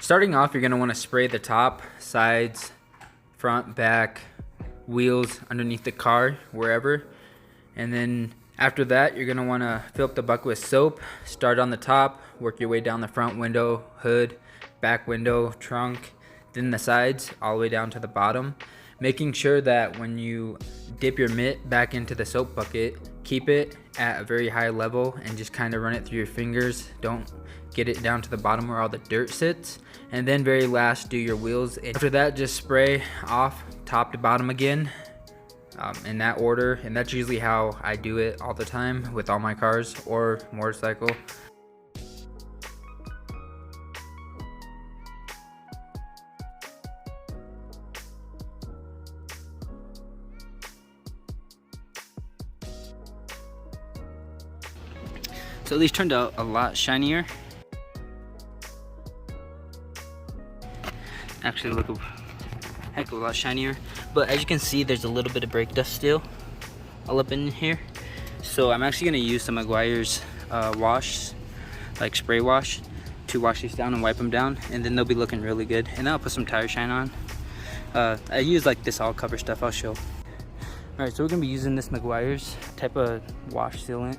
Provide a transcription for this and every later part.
Starting off, you're going to want to spray the top, sides, front, back, wheels, underneath the car, wherever. And then after that, you're going to want to fill up the bucket with soap. Start on the top, work your way down the front window, hood, back window, trunk, then the sides, all the way down to the bottom. Making sure that when you dip your mitt back into the soap bucket, keep it at a very high level and just kind of run it through your fingers. Don't get it down to the bottom where all the dirt sits. And then very last, do your wheels. After that, just spray off top to bottom again, in that order. And that's usually how I do it all the time with all my cars or motorcycle. So these turned out a lot shinier. Actually look a heck of a lot shinier. But as you can see, there's a little bit of brake dust still all up in here. So I'm actually gonna use some Meguiar's wash, like spray wash, to wash these down and wipe them down. And then they'll be looking really good. And then I'll put some tire shine on. I use like this all cover stuff, I'll show. Alright, so we're gonna be using this Meguiar's type of wash sealant.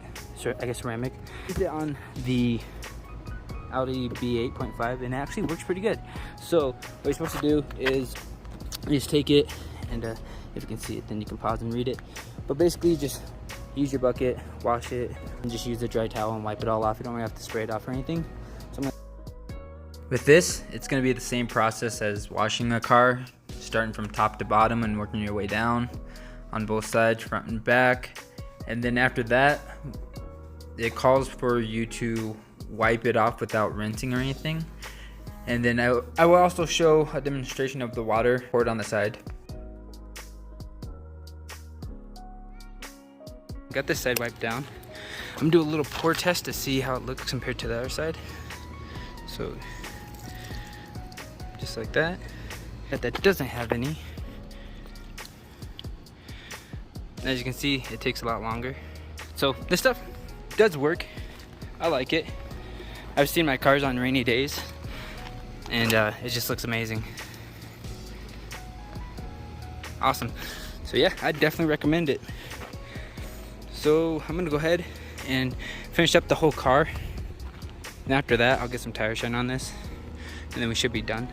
I guess ceramic. Used it on the Audi B8.5 and it actually works pretty good. So what you're supposed to do is you just take it and if you can see it, then you can pause and read it. But basically just use your bucket, wash it, and just use a dry towel and wipe it all off. You don't really have to spray it off or anything. So with this, it's going to be the same process as washing a car, starting from top to bottom and working your way down on both sides, front and back. And then after that, it calls for you to wipe it off without rinsing or anything. And then I will also show a demonstration of the water poured on the side. Got this side wiped down. I'm gonna do a little pour test to see how it looks compared to the other side. So just like that. That doesn't have any. As you can see, it takes a lot longer. So this stuff does work. I like it. I've seen my cars on rainy days and it just looks amazing. Awesome. So yeah, I definitely recommend it. So I'm gonna go ahead and finish up the whole car. And after that, I'll get some tire shine on this and then we should be done.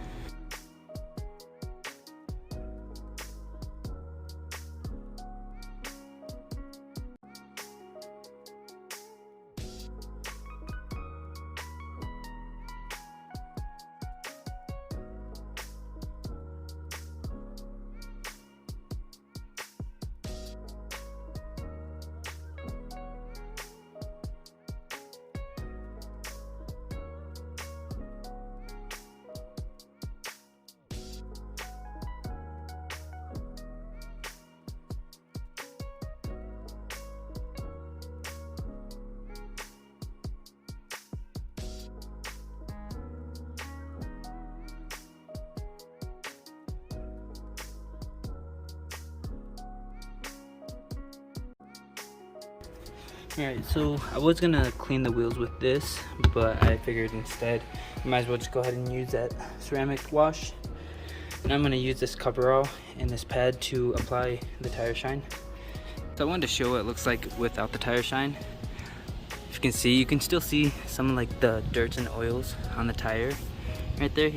Alright, so I was gonna clean the wheels with this, but I figured instead I might as well just go ahead and use that ceramic wash. And I'm gonna use this coverall and this pad to apply the tire shine. So I wanted to show what it looks like without the tire shine. If you can see, you can still see some of like the dirts and oils on the tire right there.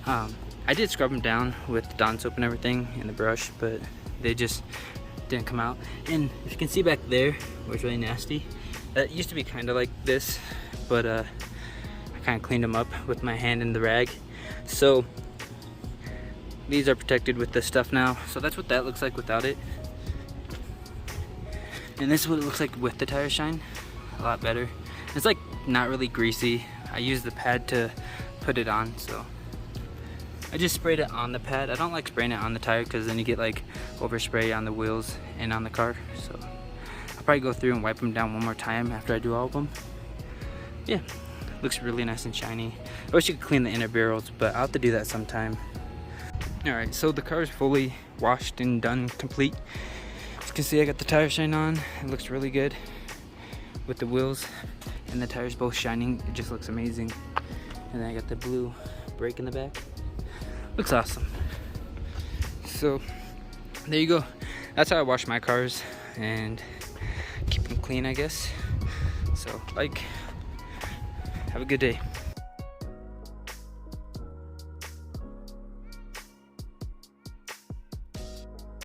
I did scrub them down with Dawn soap and everything and the brush, but they just didn't come out. And if you can see back there where it's really nasty, that used to be kind of like this, but I kind of cleaned them up with my hand in the rag. So these are protected with this stuff now. So that's what that looks like without it. And this is what it looks like with the tire shine. A lot better. It's like not really greasy. I used the pad to put it on, so I just sprayed it on the pad. I don't like spraying it on the tire because then you get like overspray on the wheels and on the car. So I'll probably go through and wipe them down one more time after I do all of them. Yeah, looks really nice and shiny. I wish you could clean the inner barrels, but I'll have to do that sometime. Alright, so the car is fully washed and done, complete. As you can see, I got the tire shine on. It looks really good with the wheels and the tires both shining. It just looks amazing. And then I got the blue brake in the back. Looks awesome. So there you go. That's how I wash my cars and keep them clean, I guess. So like, have a good day.